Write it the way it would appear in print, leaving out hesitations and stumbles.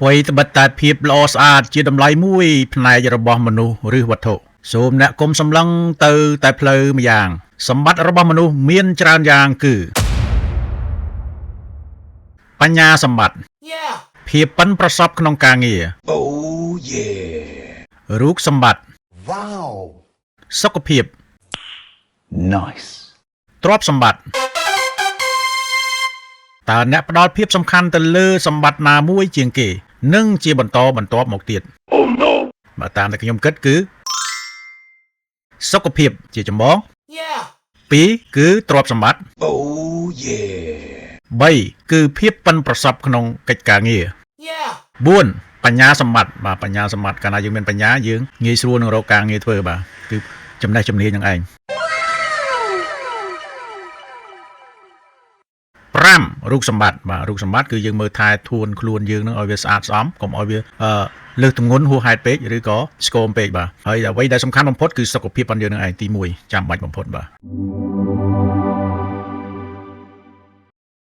អ្វីត្បិតតែភាពល្អស្អាតជាតម្លៃមួយផ្នែករបស់មនុស្សឬវត្ថុសូមអ្នកកុំសម្លឹងទៅតែផ្លូវម្យ៉ាងសម្បត្តិរបស់មនុស្សមានច្រើនយ៉ាងគឺបញ្ញាសម្បត្តិភាពប៉ិនប្រសប់ក្នុងការងាររូបសម្បត្តិសុខភាព Nice ទ្រព្យសម្បត្តិតើអ្នកផ្ដល់ភាពសំខាន់ទៅលើសម្បត្តិណាមួយជាងគេនិងជាបន្តបន្ទាប់មកទៀតបើតាមតែខ្ញុំគិតគឺសុខភាពជាចម្បង2គឺទ្រព្យសម្បត្តិ3គឺភាពប៉ិនប្រសប់ក្នុងកិច្ចការងារ4បញ្ញាសម្បត្តិបាទបញ្ញាសម្បត្តិកាលណាយើងមានបញ្ញាយើងងាយស្រួលនឹងរកការងារធ្វើបាទគឺចំណេះជំនាញនឹងឯង5រូបសម្បត្តិបាទរូបសម្បត្តិគឺយើងមើលថែធួនខ្លួនយើងនឹងឲ្យវាស្អាតស្អំកុំឲ្យវាលើសទម្ងន់ហួសហេតុពេកឬក៏ស្គមពេកបាទហើយអ្វីដែលសំខាន់បំផុតគឺសុខភាពរបស់យើងនឹងឯងទី1ចាំបាច់បំផុតបាទ